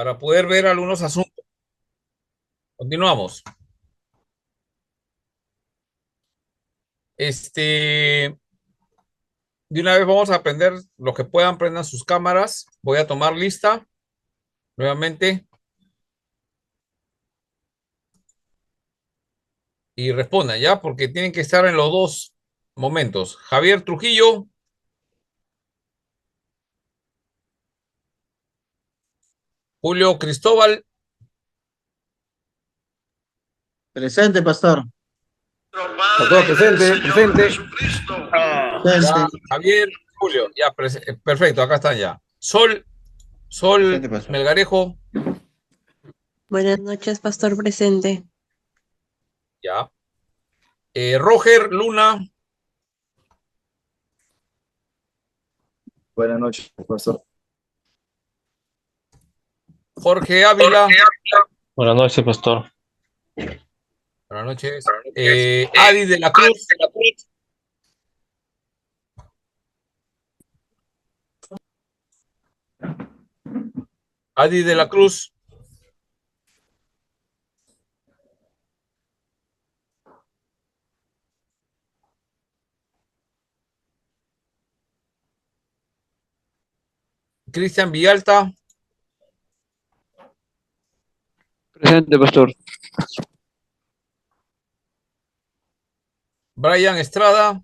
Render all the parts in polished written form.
para poder ver algunos asuntos. Continuamos. Este, de una vez vamos a aprender los que puedan, prendan sus cámaras. Voy a tomar lista nuevamente y respondan ya, porque tienen que estar en los dos momentos. Javier Trujillo, Julio Cristóbal, Presente, pastor. Pastor, presente, presente. ya, Presente, Javier, Julio, ya, perfecto, acá están ya. Sol presente, pastor. Melgarejo, Buenas noches, pastor presente. ya. Roger Luna, Buenas noches, pastor. Jorge Ávila, Buenas noches, pastor. buenas noches. Adi de la Cruz, Adi de la Cruz, Cristian Villalta, Presente, pastor. Brian Estrada,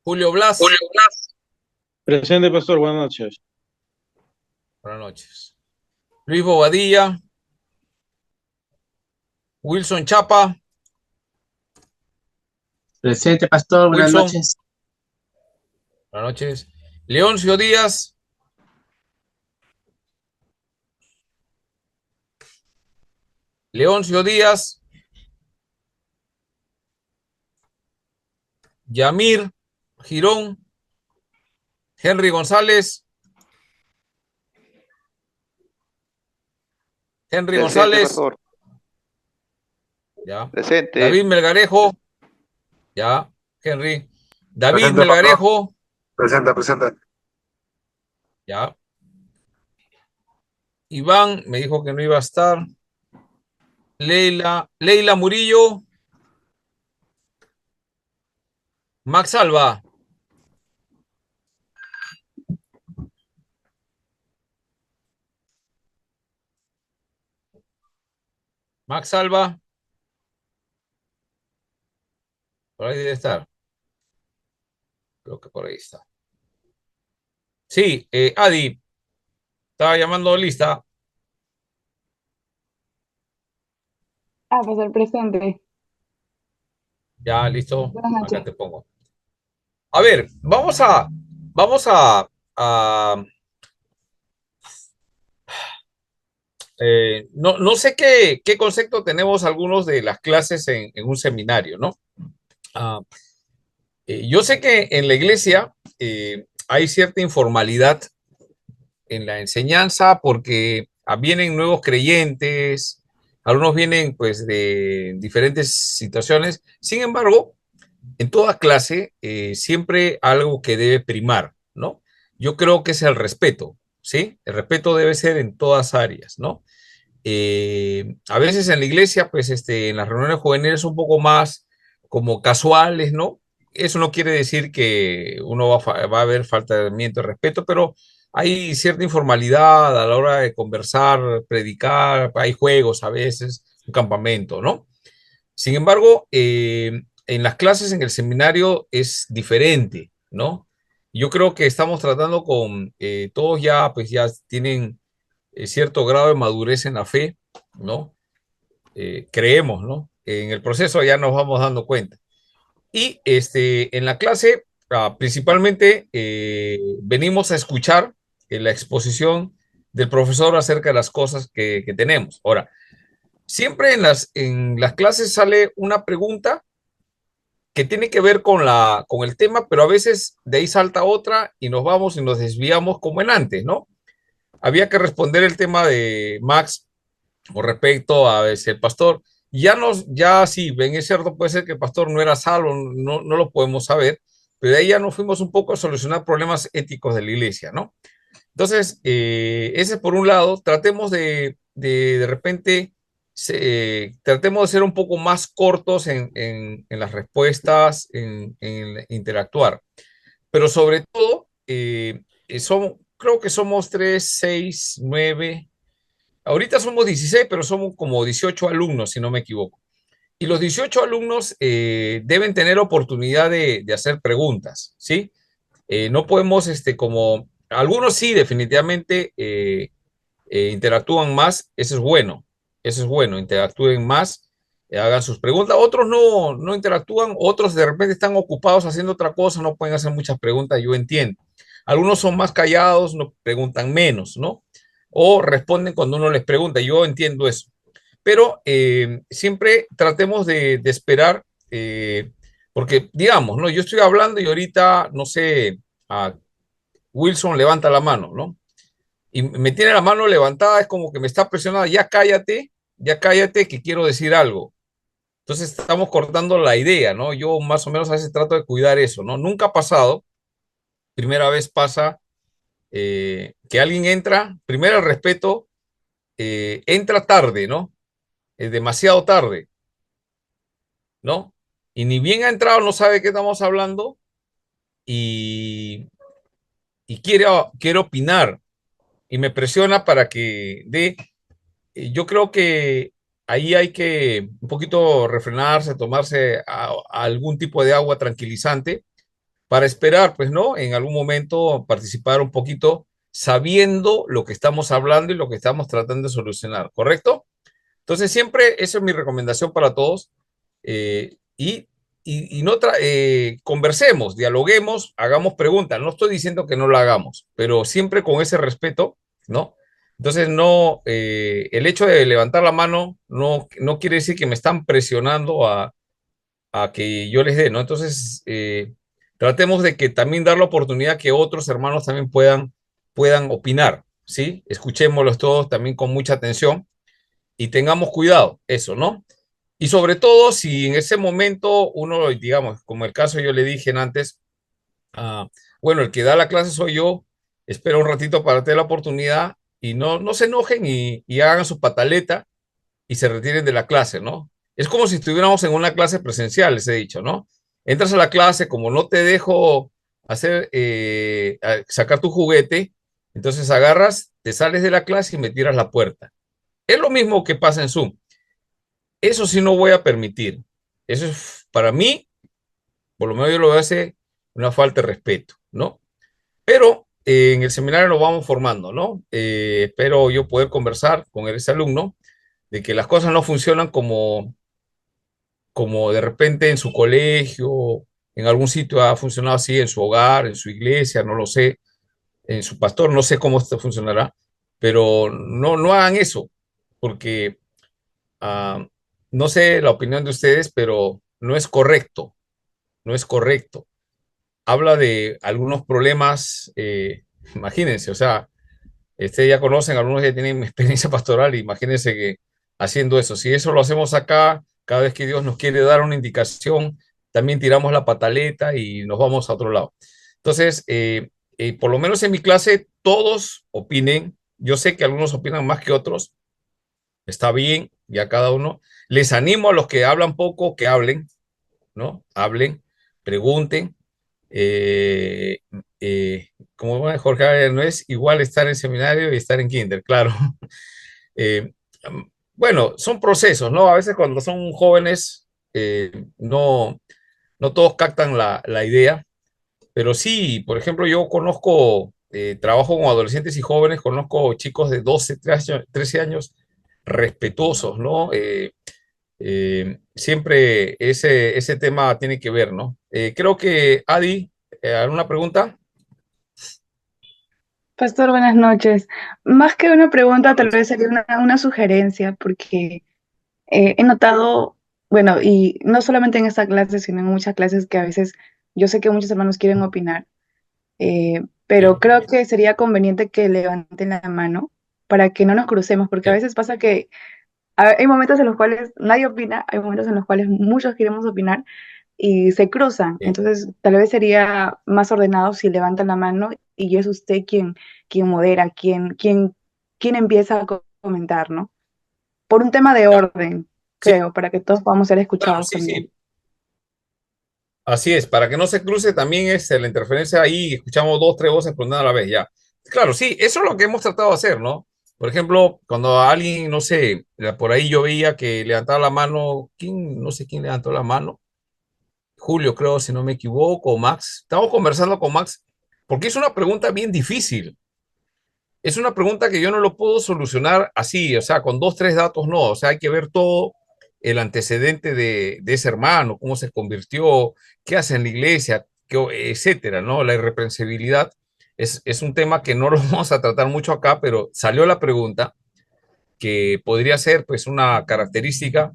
Julio Blas, Presente, pastor. Buenas noches. buenas noches. Luis Bobadilla, Wilson Chapa, Presente, pastor. Buenas Wilson, noches. buenas noches. Leoncio Díaz, Leoncio Díaz, Yamir Girón, Henry González, Henry Presente, González, pastor. ya. Presente. David Melgarejo, ya. Henry. David Presente, pastor. Melgarejo, Presente, presente. ya. Iván me dijo que no iba a estar. Leila Murillo, Max Alba, Max Alba, por ahí debe estar. Creo que por ahí está. Sí, Adi, estaba llamando lista. Pastor presente. Ya, listo. Buenas Acá noches. te pongo. A ver, vamos a no sé qué concepto tenemos algunos de las clases en un seminario, ¿no? Ah, yo sé que en la iglesia hay cierta informalidad en la enseñanza porque vienen nuevos creyentes, algunos vienen pues de diferentes situaciones. Sin embargo, en toda clase siempre algo que debe primar, ¿no? Yo creo que es el respeto, ¿sí? El respeto debe ser en todas áreas, ¿no? A veces en la iglesia, pues en las reuniones juveniles un poco más como casuales, ¿no? Eso no quiere decir que uno va a haber faltamiento de respeto, pero hay cierta informalidad a la hora de conversar, predicar, hay juegos a veces, un campamento, ¿no? Sin embargo, en las clases en el seminario es diferente, ¿no? Yo creo que estamos tratando con todos ya, pues ya tienen cierto grado de madurez en la fe, ¿no? Creemos, ¿no? En el proceso ya nos vamos dando cuenta. Y en la clase, principalmente, venimos a escuchar la exposición del profesor acerca de las cosas que tenemos. Ahora, siempre en las clases sale una pregunta que tiene que ver con el tema, pero a veces de ahí salta otra y nos vamos y nos desviamos como en antes, ¿no? Había que responder el tema de Max con respecto a ese pastor. Ya sí, ven, es cierto, puede ser que el pastor no era salvo, no lo podemos saber, pero de ahí ya nos fuimos un poco a solucionar problemas éticos de la iglesia, ¿no? Entonces, ese es por un lado, tratemos de repente, tratemos de ser un poco más cortos en las respuestas, en interactuar, pero sobre todo, creo que somos 3, 6, 9, ahorita somos 16, pero somos como 18 alumnos, si no me equivoco. Y los 18 alumnos deben tener oportunidad de hacer preguntas, ¿sí? No podemos, como, algunos sí, definitivamente interactúan más, eso es bueno, interactúen más, hagan sus preguntas, otros no interactúan, otros de repente están ocupados haciendo otra cosa, no pueden hacer muchas preguntas, yo entiendo. Algunos son más callados, no preguntan menos, ¿no? O responden cuando uno les pregunta, yo entiendo eso. Pero siempre tratemos de esperar, porque digamos, ¿no? Yo estoy hablando y ahorita, no sé, a Wilson levanta la mano, ¿no? Y me tiene la mano levantada, es como que me está presionando, ya cállate, que quiero decir algo. Entonces estamos cortando la idea, ¿no? Yo más o menos a veces trato de cuidar eso, ¿no? Nunca ha pasado, primera vez pasa que alguien entra, primero el respeto, entra tarde, ¿no? Es demasiado tarde, ¿no? Y ni bien ha entrado, no sabe qué estamos hablando y, y quiere opinar y me presiona para que dé. Yo creo que ahí hay que un poquito refrenarse, tomarse a algún tipo de agua tranquilizante para esperar, pues, ¿no? En algún momento participar un poquito sabiendo lo que estamos hablando y lo que estamos tratando de solucionar, ¿correcto? Entonces, siempre esa es mi recomendación para todos. Y no conversemos, dialoguemos, hagamos preguntas. No estoy diciendo que no lo hagamos, pero siempre con ese respeto, ¿no? Entonces, no, el hecho de levantar la mano no quiere decir que me están presionando a que yo les dé, ¿no? Entonces, tratemos de que también dar la oportunidad que otros hermanos también puedan opinar, ¿sí? Escuchémoslos todos también con mucha atención y tengamos cuidado, eso, ¿no? Y sobre todo, si en ese momento uno, digamos, como el caso yo le dije antes, ah, bueno, el que da la clase soy yo, espera un ratito para tener la oportunidad y no se enojen y hagan su pataleta y se retiren de la clase, ¿no? Es como si estuviéramos en una clase presencial, les he dicho, ¿no? Entras a la clase, como no te dejo hacer, sacar tu juguete, entonces agarras, te sales de la clase y me tiras la puerta. Es lo mismo que pasa en Zoom. Eso sí no voy a permitir. Eso es, para mí, por lo menos yo lo veo hace una falta de respeto, ¿no? Pero en el seminario lo vamos formando, ¿no? Espero yo poder conversar con ese alumno de que las cosas no funcionan como de repente en su colegio, en algún sitio ha funcionado así, en su hogar, en su iglesia, no lo sé, en su pastor, no sé cómo esto funcionará, pero no hagan eso, porque ah, no sé la opinión de ustedes, pero no es correcto, no es correcto. Habla de algunos problemas, imagínense, o sea, ustedes ya conocen, algunos ya tienen experiencia pastoral, imagínense que haciendo eso, si eso lo hacemos acá, cada vez que Dios nos quiere dar una indicación, también tiramos la pataleta y nos vamos a otro lado. Entonces, por lo menos en mi clase, todos opinen. Yo sé que algunos opinan más que otros, está bien, ya cada uno. Les animo a los que hablan poco que hablen, ¿no? Hablen, pregunten. Eh, Como bueno, Jorge, no es igual estar en seminario y estar en kinder, claro. Eh, bueno, son procesos, ¿no? A veces cuando son jóvenes, no todos captan la idea, pero sí, por ejemplo, yo conozco, trabajo con adolescentes y jóvenes, conozco chicos de 12, 13 años respetuosos, ¿no? Siempre ese tema tiene que ver, ¿no? Creo que, Adi, ¿alguna pregunta? Pastor, buenas noches. Más que una pregunta, tal vez sería una sugerencia, porque he notado, bueno, y no solamente en esta clase, sino en muchas clases que a veces yo sé que muchos hermanos quieren opinar, pero Sí, creo que sería conveniente que levanten la mano para que no nos crucemos, porque a sí, veces pasa que hay momentos en los cuales nadie opina, hay momentos en los cuales muchos queremos opinar, y se cruzan. Sí. Entonces, tal vez sería más ordenado si levantan la mano y es usted quien modera, quien empieza a comentar, ¿no? Por un tema de orden, Sí, creo, para que todos podamos ser claro, escuchados sí, también. sí. Así es, para que no se cruce también es la interferencia ahí, escuchamos dos, tres voces por una a la vez, ya. Claro, sí, eso es lo que hemos tratado de hacer, ¿no? Por ejemplo, cuando alguien, no sé, por ahí yo veía que levantaba la mano, ¿quién? No sé quién levantó la mano, Julio, creo, si no me equivoco, o Max. Estamos conversando con Max, porque es una pregunta bien difícil. Es una pregunta que yo no lo puedo solucionar así, o sea, con dos, tres datos no. O sea, hay que ver todo el antecedente de ese hermano, cómo se convirtió, qué hace en la iglesia, etcétera, ¿no? La irreprensibilidad es un tema que no lo vamos a tratar mucho acá, pero salió la pregunta que podría ser, pues, una característica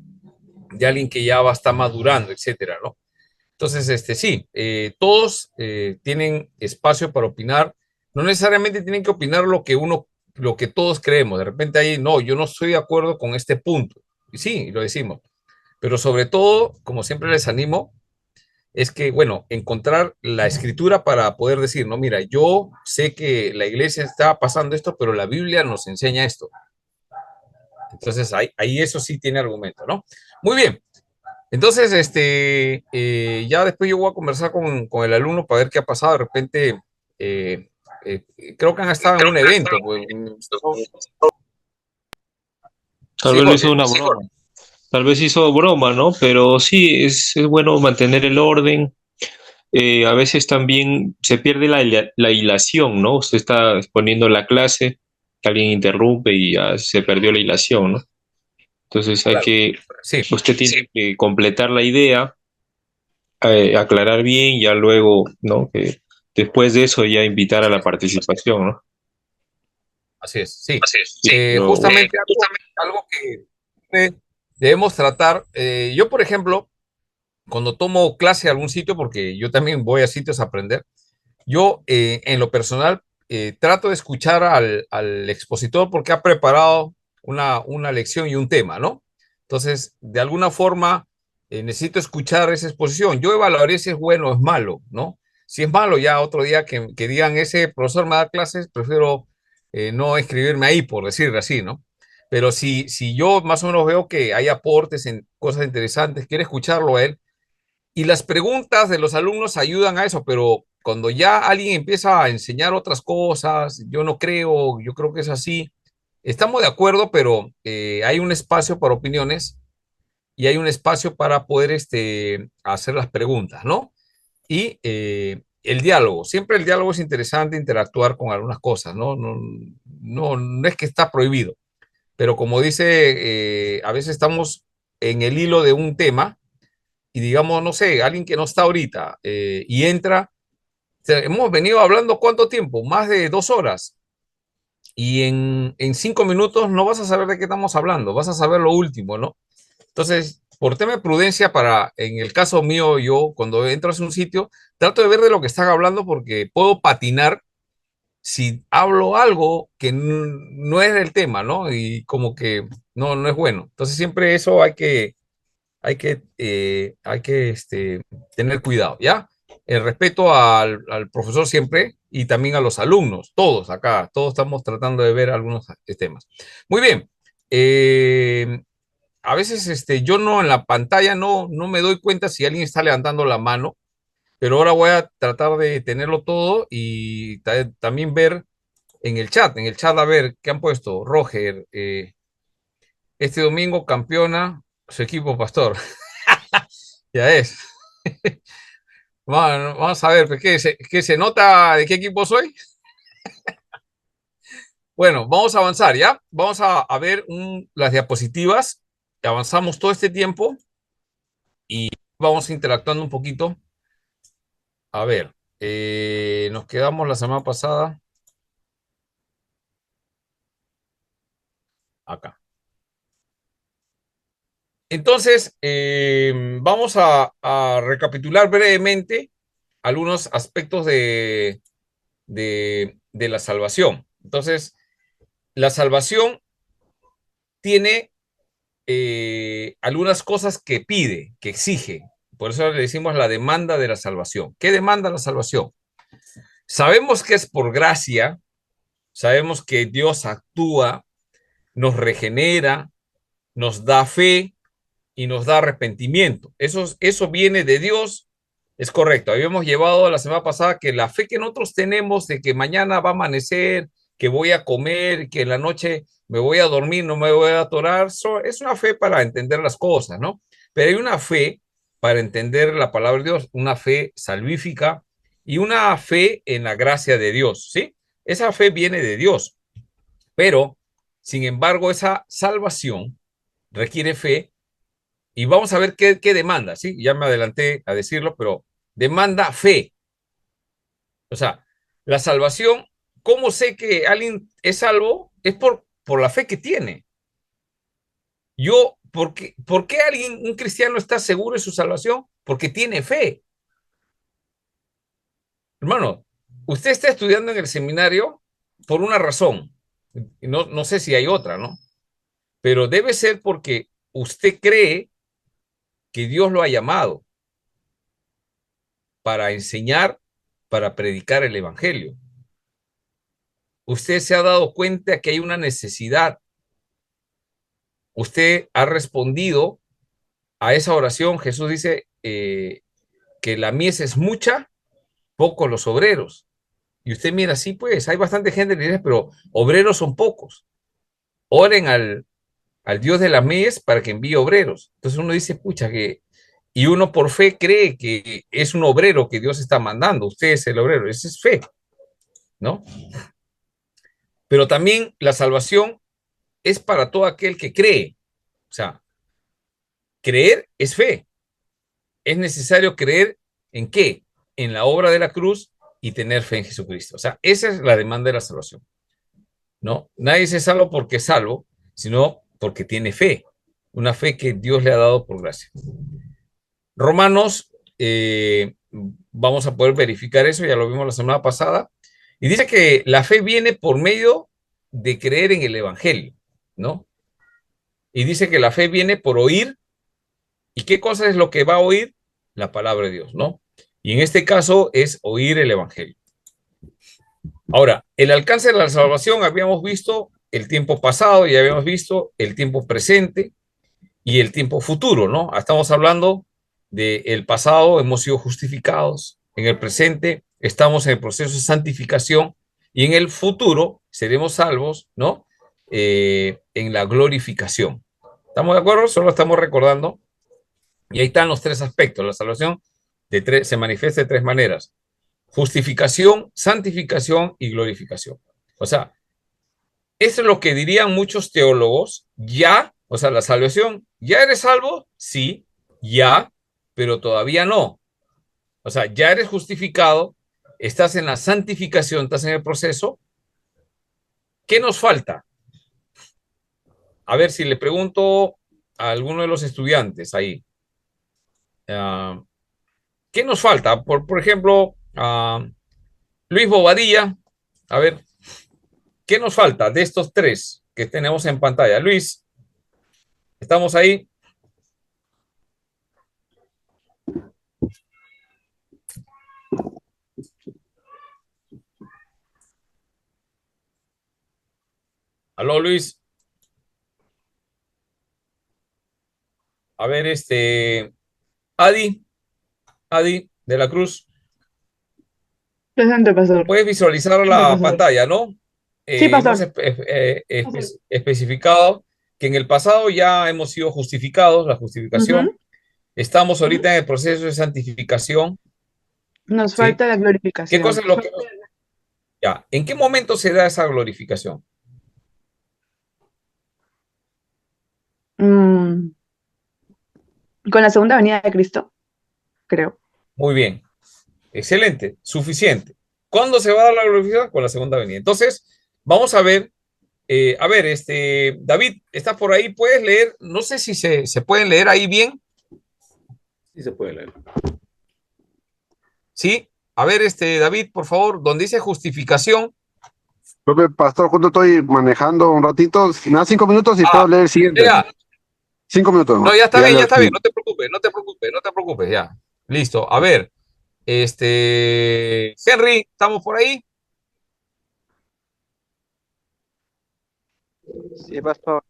de alguien que ya va a estar madurando, etcétera, ¿no? Entonces, sí, todos tienen espacio para opinar. No necesariamente tienen que opinar lo que todos creemos. De repente ahí, no, yo no estoy de acuerdo con este punto. Y sí, lo decimos. Pero sobre todo, como siempre les animo, es que, bueno, encontrar la escritura para poder decir, no, mira, yo sé que la iglesia está pasando esto, pero la Biblia nos enseña esto. Entonces, ahí eso sí tiene argumento, ¿no? Muy bien. Entonces, ya después yo voy a conversar con el alumno para ver qué ha pasado. De repente, eh, eh, creo que han estado en un evento. Pues, Tal sí, vez lo hizo Jorge. una broma. Tal vez hizo broma, ¿no? Pero sí, es bueno mantener el orden. A veces también se pierde la hilación, ¿no? Usted está exponiendo la clase, alguien interrumpe y ya se perdió la hilación, ¿no? Entonces Claro, sí, usted tiene que completar la idea, aclarar bien, ya luego, ¿no? Que después de eso ya invitar a la participación, ¿no? así es, sí. Pero bueno, Justamente algo que debemos tratar. Yo, por ejemplo, cuando tomo clase a algún sitio, porque yo también voy a sitios a aprender, yo en lo personal trato de escuchar al expositor porque ha preparado una lección y un tema, ¿no? Entonces, de alguna forma, necesito escuchar esa exposición. Yo evaluaré si es bueno o es malo, ¿no? Si es malo, ya otro día que digan, ese profesor me da clases, prefiero no escribirme ahí, por decirlo así, ¿no? Pero si yo más o menos veo que hay aportes en cosas interesantes, quiero escucharlo a él, y las preguntas de los alumnos ayudan a eso, pero cuando ya alguien empieza a enseñar otras cosas, yo no creo, yo creo que es así, estamos de acuerdo, pero hay un espacio para opiniones y hay un espacio para poder hacer las preguntas, ¿no? Y el diálogo, siempre el diálogo es interesante, interactuar con algunas cosas, ¿no? No es que está prohibido, pero como dice, a veces estamos en el hilo de un tema y digamos, no sé, alguien que no está ahorita y entra, o sea, hemos venido hablando cuánto tiempo, más de 2 horas, y en 5 minutos no vas a saber de qué estamos hablando, vas a saber lo último, ¿no? Entonces, por tema de prudencia, en el caso mío, yo cuando entro a un sitio, trato de ver de lo que están hablando porque puedo patinar si hablo algo que no es el tema, ¿no? Y como que no es bueno. Entonces, siempre eso hay que tener cuidado, ¿ya? El respeto al profesor siempre y también a los alumnos, todos acá, todos estamos tratando de ver algunos temas. Muy bien. A veces yo no en la pantalla no me doy cuenta si alguien está levantando la mano, pero ahora voy a tratar de tenerlo todo y también ver en el chat a ver qué han puesto. Roger, este domingo campeona su equipo, Pastor. Ya es. Vamos a ver, pues, ¿qué se nota de qué equipo soy? Bueno, vamos a avanzar, ¿ya? Vamos a ver las diapositivas. Avanzamos todo este tiempo y vamos interactuando un poquito. A ver, nos quedamos la semana pasada acá. Entonces, vamos a recapitular brevemente algunos aspectos de la salvación. Entonces, la salvación tiene algunas cosas que pide, que exige. Por eso le decimos la demanda de la salvación. ¿Qué demanda la salvación? Sabemos que es por gracia, sabemos que Dios actúa, nos regenera, nos da fe y nos da arrepentimiento. Eso viene de Dios, es correcto. Habíamos llevado la semana pasada que la fe que nosotros tenemos de que mañana va a amanecer, que voy a comer, que en la noche me voy a dormir, no me voy a atorar, es una fe para entender las cosas, ¿no? Pero hay una fe para entender la palabra de Dios, una fe salvífica y una fe en la gracia de Dios, ¿sí? Esa fe viene de Dios, pero, sin embargo, esa salvación requiere fe y vamos a ver qué demanda, ¿sí? Ya me adelanté a decirlo, pero demanda fe. O sea, la salvación, ¿cómo sé que alguien es salvo? Es por la fe que tiene. ¿Por qué un cristiano está seguro de su salvación? Porque tiene fe. Hermano, usted está estudiando en el seminario por una razón. No sé si hay otra, ¿no? Pero debe ser porque usted cree que Dios lo ha llamado para enseñar, para predicar el evangelio. Usted se ha dado cuenta que hay una necesidad. Usted ha respondido a esa oración. Jesús dice que la mies es mucha, pocos los obreros. Y usted mira, sí, pues, hay bastante gente en la iglesia, pero obreros son pocos. Oren al Dios de la mies para que envíe obreros. Entonces uno dice, pucha, y uno por fe cree que es un obrero que Dios está mandando. Usted es el obrero, esa es fe, ¿no? Pero también la salvación es para todo aquel que cree. O sea, creer es fe. Es necesario creer ¿en qué? En la obra de la cruz y tener fe en Jesucristo. O sea, esa es la demanda de la salvación, ¿no? Nadie se salva porque es salvo, sino porque tiene fe. Una fe que Dios le ha dado por gracia. Romanos, vamos a poder verificar eso, ya lo vimos la semana pasada, y dice que la fe viene por medio de creer en el evangelio, ¿no? Y dice que la fe viene por oír, ¿y qué cosa es lo que va a oír? La palabra de Dios, ¿no? Y en este caso es oír el evangelio. Ahora, el alcance de la salvación habíamos visto el tiempo pasado y habíamos visto el tiempo presente y el tiempo futuro, ¿no? Estamos hablando del pasado, hemos sido justificados, en el presente estamos en el proceso de santificación y en el futuro seremos salvos, ¿no? En la glorificación. ¿Estamos de acuerdo? Solo estamos recordando. Y ahí están los tres aspectos. La salvación se manifiesta de tres maneras: justificación, santificación y glorificación. O sea, eso es lo que dirían muchos teólogos. Ya, o sea, la salvación, ¿ya eres salvo? Sí, ya, pero todavía no. O sea, ya eres justificado, estás en la santificación, estás en el proceso. ¿Qué nos falta? A ver si le pregunto a alguno de los estudiantes ahí. ¿Qué nos falta? Por ejemplo, Luis Bobadilla, a ver, ¿qué nos falta de estos tres que tenemos en pantalla? Luis, ¿estamos ahí? Aló, Luis. A ver, Adi de la Cruz. Presente, pastor. Puedes visualizar la pantalla, ¿no? Sí, pastor. Hemos especificado que en el pasado ya hemos sido justificados, la justificación. Estamos ahorita en el proceso de santificación. Nos falta la glorificación. ¿Qué cosa es lo que... Ya, ¿en qué momento se da esa glorificación? Con la segunda venida de Cristo, creo. Muy bien. Excelente, suficiente. ¿Cuándo se va a dar la glorificación? Con la segunda venida. Entonces, vamos a ver, David, ¿estás por ahí? ¿Puedes leer? No sé si se pueden leer ahí bien. Sí se puede leer. Sí, a ver, David, por favor, donde dice justificación. Pastor, justo estoy manejando un ratito. Me da 5 minutos y puedo leer el siguiente. 5 minutos, No, ya está ya bien, lo ya está bien, escribo. no te preocupes, no te preocupes, no te preocupes, ya. Listo. A ver, Henry, ¿estamos por ahí? Sí, pastor.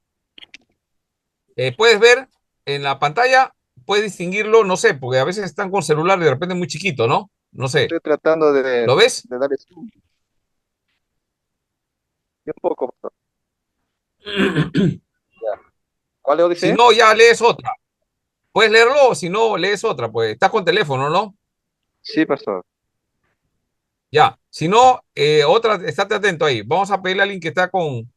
¿Puedes ver en la pantalla? ¿Puedes distinguirlo? No sé, porque a veces están con celular y de repente muy chiquito, ¿no? No sé. Estoy tratando ¿Lo ves? de darle zoom. Y un poco, pastor. Ya. ¿Cuál leo Si dice? no, ya lees otra. Puedes leerlo, o si no, lees otra, pues estás con teléfono, ¿no? Sí, pastor. Ya. Si no, otra, estate atento ahí. Vamos a pedirle a alguien que está con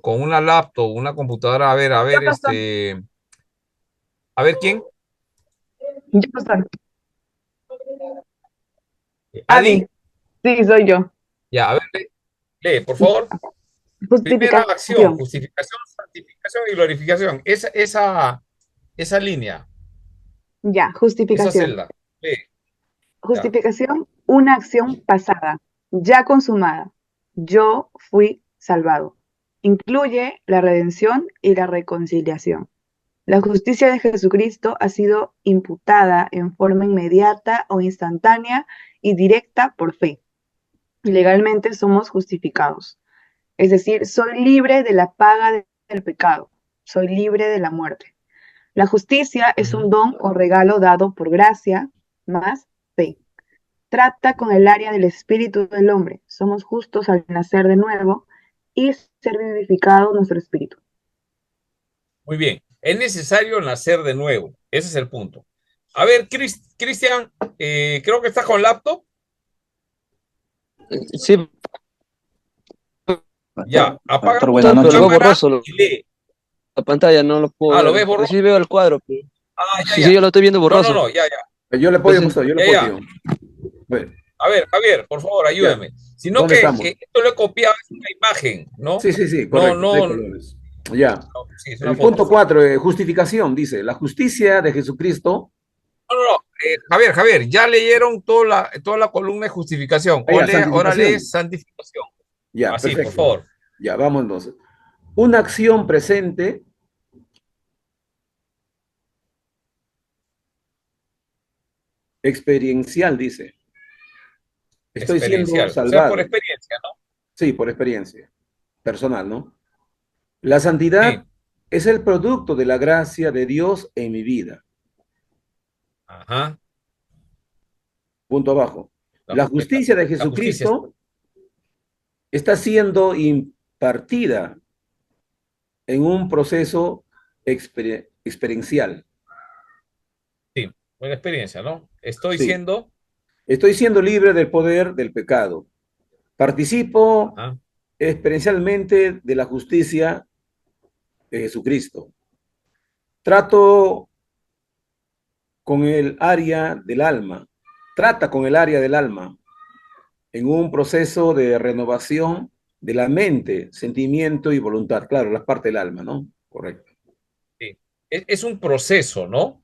una laptop, una computadora, Ya, pastor. A ver quién. Ya, pastor. Adi. Adi. Sí, soy yo. Ya, a ver, lee, por favor. Primera acción, Justificación. justificación, santificación y glorificación. Esa línea, Ya, esa justificación. celda. Lee, ya. Justificación, una acción pasada, ya consumada. Yo fui salvado. Incluye la redención y la reconciliación. La justicia de Jesucristo ha sido imputada en forma inmediata o instantánea y directa por fe. Legalmente somos justificados. Es decir, soy libre de la paga del pecado. Soy libre de la muerte. La justicia es un don o regalo dado por gracia más fe. Trata con el área del espíritu del hombre. Somos justos al nacer de nuevo y ser vivificado nuestro espíritu. Muy bien. Es necesario nacer de nuevo. Ese es el punto. A ver, Cristian, creo que estás con laptop. Sí, Ya, apaga Pastor, tu buenas pero lo noches. veo cámara borroso y lee. la pantalla, no lo puedo ¿Lo ver. ves borroso? Sí veo el cuadro, pero... Ya, Sí, ya. sí, yo lo estoy viendo No, borroso. no, ya, ya. Yo le apoyo, Entonces, pastor, yo le Ya, apoyo. Bueno, A ver, Javier, por favor, ya. ayúdame. Sino ¿Dónde que estamos? esto lo he copiado, es una imagen, ¿no? Sí, No, correcto, de no, colores. Ya. sí, es una El foto. punto 4, justificación, dice, la justicia de Jesucristo. No. Javier, ya leyeron toda la columna de justificación. Ya, Ahora santificación. lees santificación. Ya, Así, por perfecto. favor. Ya, vamos entonces. Una acción presente experiencial, dice. Estoy siendo Experiencial. O sea, por salvado. experiencia, ¿no? Sí, por experiencia personal, ¿no? La santidad Sí. es el producto de la gracia de Dios en mi vida. Ajá. Punto abajo. La justicia de La justicia. Jesucristo está siendo impartida en un proceso experiencial. Sí, buena experiencia, ¿no? Estoy Sí. siendo. Estoy siendo libre del poder del pecado. Participo Ajá. experiencialmente de la justicia de Jesucristo. Trato con el área del alma. Trata con el área del alma en un proceso de renovación de la mente, sentimiento y voluntad. Claro, la parte del alma, ¿no? Correcto. Sí. Es un proceso, ¿no?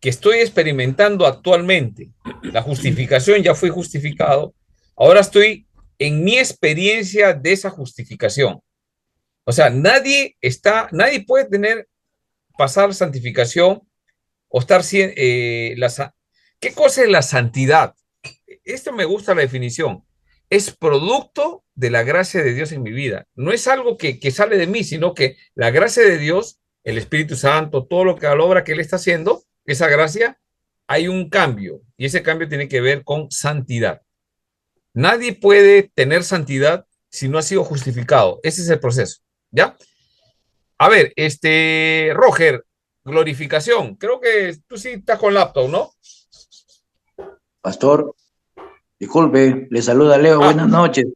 Que estoy experimentando actualmente. La justificación, ya fui justificado. Ahora estoy en mi experiencia de esa justificación. O sea, nadie puede pasar santificación o estar. ¿Qué cosa es la santidad? Esto me gusta la definición. Es producto de la gracia de Dios en mi vida. No es algo que sale de mí, sino que la gracia de Dios, el Espíritu Santo, todo lo que la obra que Él está haciendo, esa gracia, hay un cambio. Y ese cambio tiene que ver con santidad. Nadie puede tener santidad si no ha sido justificado. Ese es el proceso. ¿Ya? A ver, Roger, glorificación. Creo que tú sí estás con laptop, ¿no? Pastor, disculpe, le saluda Leo, buenas noches.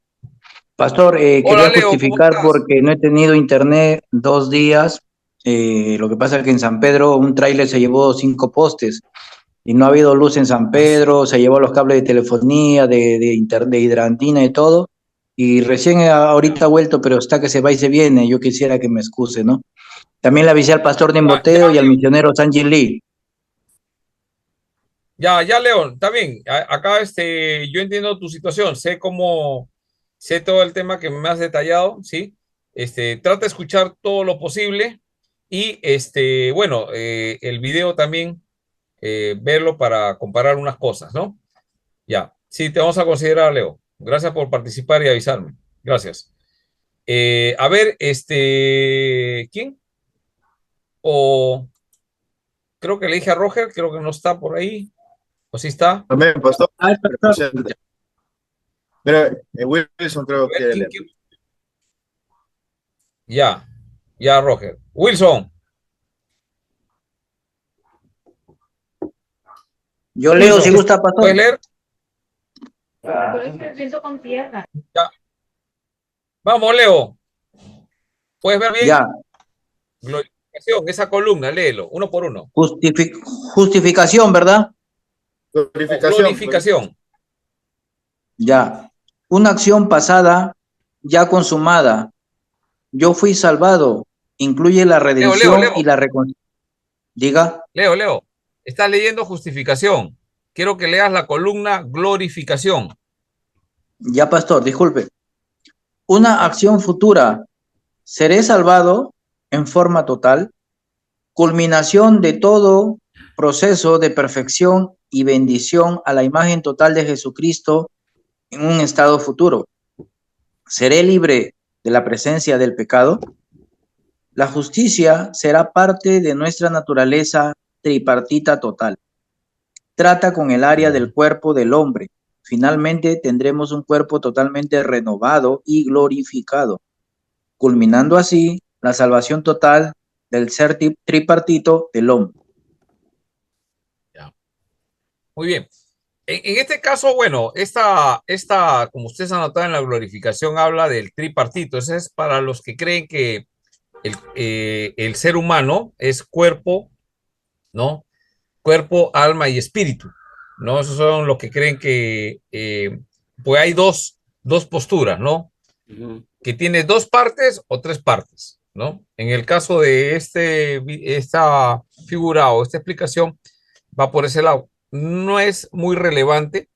Pastor, Hola, quería Leo, ¿cómo justificar estás? porque no he tenido internet 2 días. Lo que pasa es que en San Pedro un tráiler se llevó 5 postes y no ha habido luz en San Pedro, se llevó los cables de telefonía, de hidrantina y todo. Y recién ahorita ha vuelto, pero está que se va y se viene. Yo quisiera que me excuse, ¿no? También le avisé al pastor de Emboteo y al misionero Sanji Lee. Ya, León, está bien. Acá yo entiendo tu situación, sé todo el tema que me has detallado, ¿sí? Trata de escuchar todo lo posible Y bueno, el video también, verlo para comparar unas cosas, ¿no? Ya, sí, te vamos a considerar, Leo. Gracias por participar y avisarme. Gracias. A ver, ¿quién? O creo que le dije a Roger, creo que no está por ahí. ¿O sí está? También, pastor. Ah, el pastor. Presente. Pero Wilson creo A ver, que le... Ya, ya, Roger. Wilson. Yo leo si gusta, pastor. ¿Puedes leer? Ya. Vamos, Leo. ¿Puedes ver bien? Ya. Glorificación, esa columna, léelo, uno por uno. Justificación, ¿verdad? Glorificación. Ya. Una acción pasada, ya consumada. Yo fui salvado. Incluye la redención Leo. y la reconciliación. Diga. Leo. Estás leyendo justificación. Quiero que leas la columna glorificación. Ya, pastor, disculpe. Una acción futura. Seré salvado en forma total. Culminación de todo proceso de perfección y bendición a la imagen total de Jesucristo en un estado futuro. Seré libre de la presencia del pecado. La justicia será parte de nuestra naturaleza tripartita total. Trata con el área del cuerpo del hombre. Finalmente tendremos un cuerpo totalmente renovado y glorificado, culminando así la salvación total del ser tripartito del hombre. Ya. Muy bien. En este caso, bueno, como ustedes anotaron en la glorificación, habla del tripartito. Ese es para los que creen que el ser humano es cuerpo, ¿no? Cuerpo, alma y espíritu, ¿no? Esos son los que creen que, pues hay dos posturas, ¿no? Que tiene dos partes o tres partes, ¿no? En el caso de esta figura o esta explicación, va por ese lado. No es muy relevante.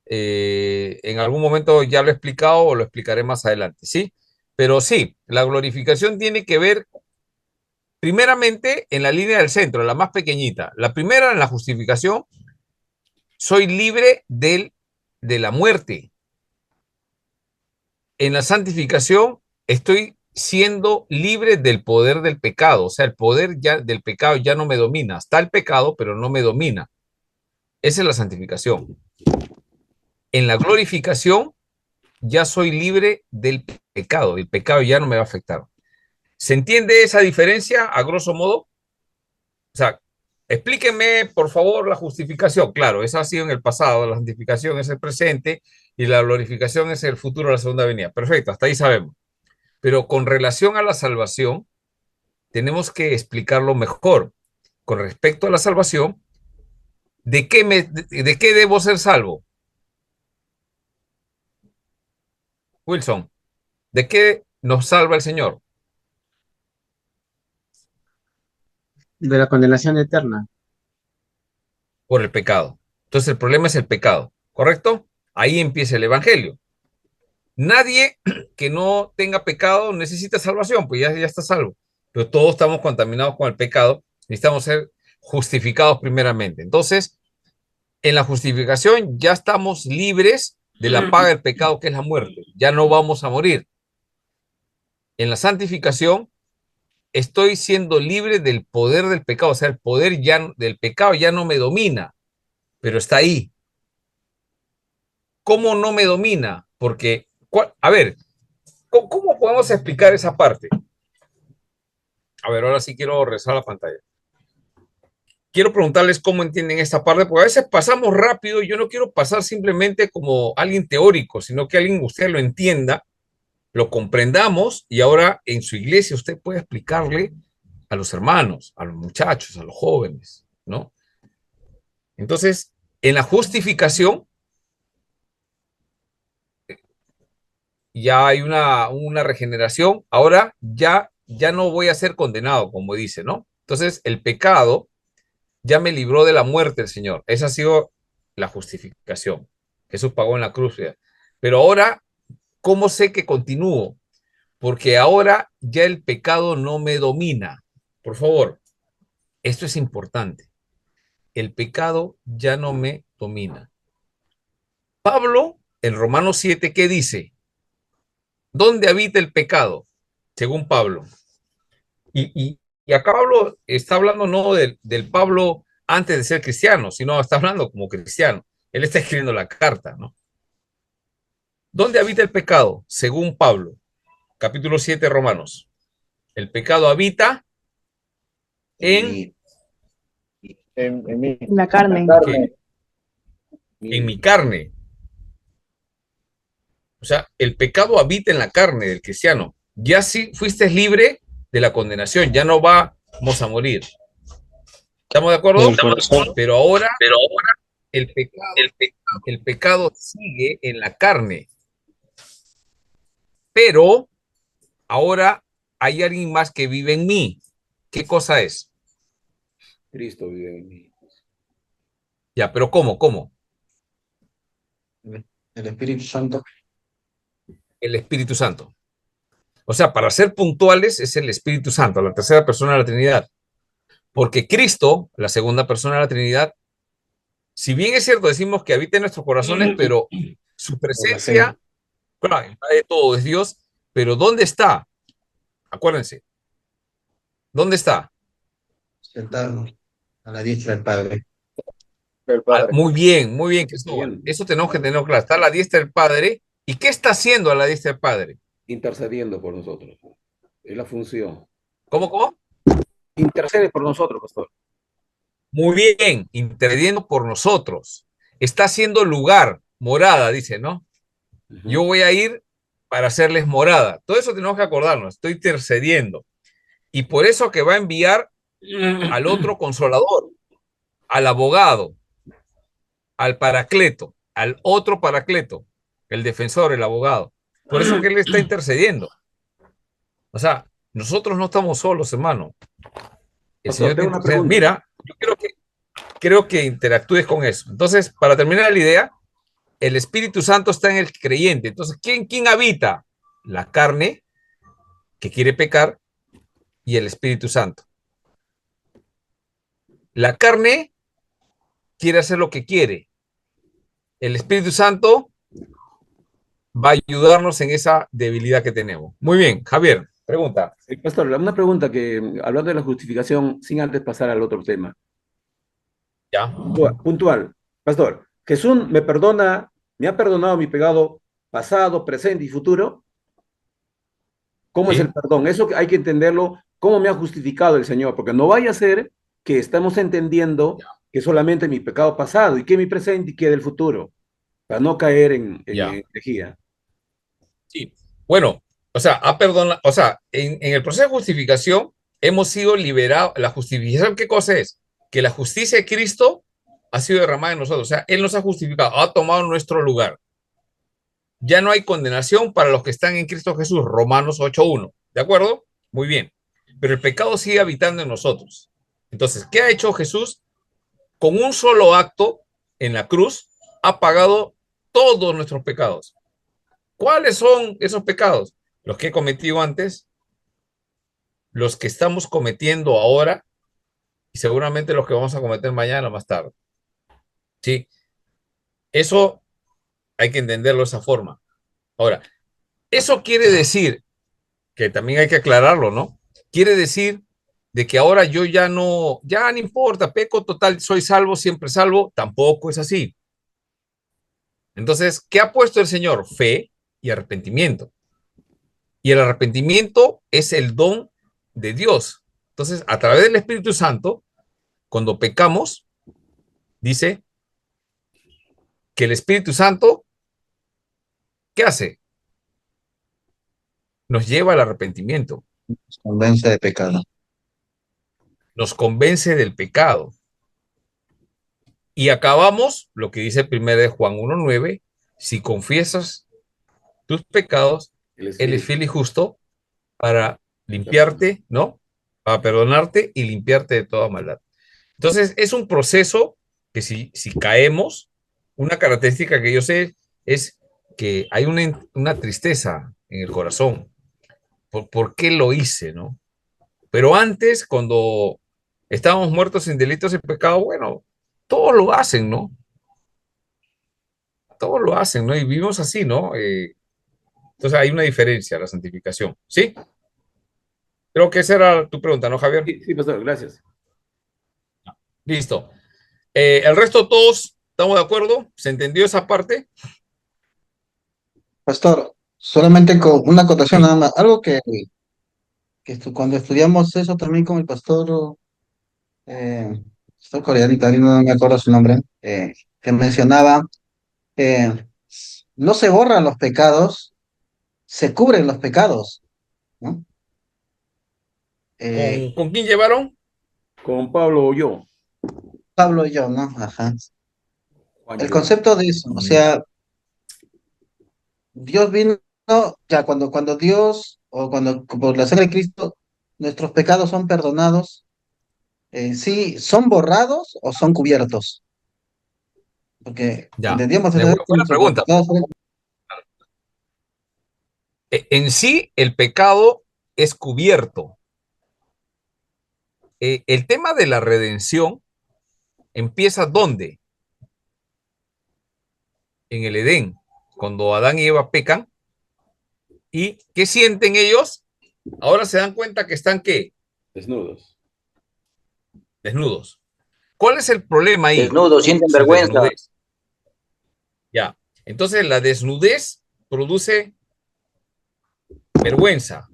En algún momento ya lo he explicado o lo explicaré más adelante, ¿sí? Pero sí, la glorificación tiene que ver primeramente en la línea del centro, la más pequeñita. La primera, en la justificación, soy libre de la muerte. En la santificación, estoy siendo libre del poder del pecado. O sea, el poder ya del pecado ya no me domina. Está el pecado, pero no me domina. Esa es la santificación. En la glorificación, ya soy libre del pecado. El pecado ya no me va a afectar. ¿Se entiende esa diferencia a grosso modo? O sea, explíquenme, por favor, la justificación. Claro, eso ha sido en el pasado, la santificación es el presente y la glorificación es el futuro de la segunda venida. Perfecto, hasta ahí sabemos. Pero con relación a la salvación, tenemos que explicarlo mejor. Con respecto a la salvación, ¿de qué debo ser salvo? Wilson, ¿de qué nos salva el Señor? De la condenación eterna. Por el pecado. Entonces el problema es el pecado, ¿correcto? Ahí empieza el evangelio. Nadie que no tenga pecado necesita salvación, pues ya está salvo. Pero todos estamos contaminados con el pecado, necesitamos ser justificados primeramente. Entonces, en la justificación ya estamos libres de la paga del pecado, que es la muerte. Ya no vamos a morir. En la santificación, estoy siendo libre del poder del pecado, o sea, el poder ya del pecado ya no me domina, pero está ahí. ¿Cómo no me domina? Porque, a ver, ¿cómo podemos explicar esa parte? A ver, ahora sí quiero regresar a la pantalla. Quiero preguntarles cómo entienden esta parte, porque a veces pasamos rápido y yo no quiero pasar simplemente como alguien teórico, sino que alguien usted lo entienda, lo comprendamos y ahora en su iglesia usted puede explicarle a los hermanos, a los muchachos, a los jóvenes, ¿no? Entonces, en la justificación ya hay una regeneración, ahora ya no voy a ser condenado, como dice, ¿no? Entonces, el pecado ya me libró de la muerte el Señor. Esa ha sido la justificación. Jesús pagó en la cruz. Pero ahora, ¿cómo sé que continúo? Porque ahora ya el pecado no me domina. por favor, esto es importante. El pecado ya no me domina. Pablo, en Romanos 7, ¿qué dice? ¿Dónde habita el pecado? Según Pablo. Y acá Pablo está hablando no del Pablo antes de ser cristiano, sino está hablando como cristiano. Él está escribiendo la carta, ¿no? ¿Dónde habita el pecado? Según Pablo, capítulo 7, Romanos. El pecado habita en La carne. en mi carne. O sea, el pecado habita en la carne del cristiano. Ya si fuiste libre de la condenación, ya no vamos a morir. ¿Estamos de acuerdo? Pero ahora el pecado sigue en la carne. Pero ahora hay alguien más que vive en mí. ¿Qué cosa es? Cristo vive en mí. Ya, pero ¿cómo? ¿Cómo? El Espíritu Santo. El Espíritu Santo. O sea, para ser puntuales, es el Espíritu Santo, la tercera persona de la Trinidad. Porque Cristo, la segunda persona de la Trinidad, si bien es cierto, decimos que habita en nuestros corazones, pero su presencia, claro, de todo es Dios, pero ¿dónde está? Acuérdense, ¿dónde está? Sentado a la diestra del Padre. Muy bien, Cristóbal. Eso tenemos que tener claro. Está a la diestra del Padre. ¿Y qué está haciendo a la diestra del Padre? Intercediendo por nosotros. Es la función. ¿Cómo? Intercede por nosotros, pastor. Muy bien, intercediendo por nosotros. Está haciendo lugar, morada, dice, ¿no? Yo voy a ir para hacerles morada. Todo eso tenemos que acordarnos. Estoy intercediendo. Y por eso que va a enviar al otro consolador, al abogado, al paracleto, al otro paracleto, el defensor, el abogado. Por eso que él está intercediendo. O sea, nosotros no estamos solos, hermano. El Señor te intercede. Mira, yo creo que interactúes con eso. Entonces, para terminar la idea, el Espíritu Santo está en el creyente. Entonces, ¿quién habita? La carne, que quiere pecar, y el Espíritu Santo. La carne quiere hacer lo que quiere. El Espíritu Santo va a ayudarnos en esa debilidad que tenemos. Muy bien, Javier, pregunta. Pastor, una pregunta que, hablando de la justificación, sin antes pasar al otro tema. Ya. Puntual. Pastor, Jesús me ha perdonado mi pecado pasado, presente y futuro. ¿Cómo es el perdón? Eso hay que entenderlo. ¿Cómo me ha justificado el Señor? Porque no vaya a ser que estamos entendiendo que solamente mi pecado pasado y que mi presente y que del futuro, para no caer en herejía. Sí, bueno, o sea, en el proceso de justificación hemos sido liberados. La justificación, ¿qué cosa es? Que la justicia de Cristo ha sido derramada en nosotros. O sea, Él nos ha justificado, ha tomado nuestro lugar. Ya no hay condenación para los que están en Cristo Jesús, Romanos 8:1. ¿De acuerdo? Muy bien. Pero el pecado sigue habitando en nosotros. Entonces, ¿qué ha hecho Jesús? Con un solo acto en la cruz, ha pagado todos nuestros pecados. ¿Cuáles son esos pecados? Los que he cometido antes, los que estamos cometiendo ahora y seguramente los que vamos a cometer mañana o más tarde. Sí, eso hay que entenderlo de esa forma. Ahora, eso quiere decir, que también hay que aclararlo, ¿no? Quiere decir de que ahora yo ya no importa, peco total, soy salvo, siempre salvo, tampoco es así. Entonces, ¿qué ha puesto el Señor? Fe y arrepentimiento. Y el arrepentimiento es el don de Dios. Entonces, a través del Espíritu Santo, cuando pecamos, dice que el Espíritu Santo, ¿qué hace? Nos lleva al arrepentimiento. Nos convence de pecado. Nos convence del pecado. Y acabamos lo que dice 1 de Juan 1:9, si confiesas tus pecados, Él es fiel y justo para limpiarte, ¿no? Para perdonarte y limpiarte de toda maldad. Entonces, es un proceso que si caemos, una característica que yo sé es que hay una tristeza en el corazón. ¿Por qué lo hice, no? Pero antes, cuando estábamos muertos en delitos y pecado, bueno, todos lo hacen, ¿no? Todos lo hacen, ¿no? Y vivimos así, ¿no? Entonces hay una diferencia, la santificación, ¿sí? Creo que esa era tu pregunta, ¿no, Javier? Sí, sí, pastor, gracias. Listo. El resto todos estamos de acuerdo, ¿se entendió esa parte? Pastor, solamente con una acotación nada más. Algo cuando estudiamos eso también con el pastor coreano italiano, no me acuerdo su nombre, que mencionaba, eh, no se borran los pecados, se cubren los pecados, ¿no? ¿Con quién llevaron? Con Pablo o yo. Pablo y yo, ¿no? Ajá. Juan El yo. concepto de eso, o sea, Dios vino, ya cuando Dios, o cuando por la sangre de Cristo, nuestros pecados son perdonados, sí, ¿son borrados o son cubiertos? Porque Ya, entendíamos que buena nuestros pregunta. pecados son... En sí, el pecado es cubierto. El tema de la redención empieza ¿dónde? En el Edén, cuando Adán y Eva pecan. ¿Y qué sienten ellos? Ahora se dan cuenta que están ¿qué? Desnudos. Desnudos. ¿Cuál es el problema ahí? Desnudos, sienten Su vergüenza. desnudez. Ya. Entonces la desnudez produce vergüenza.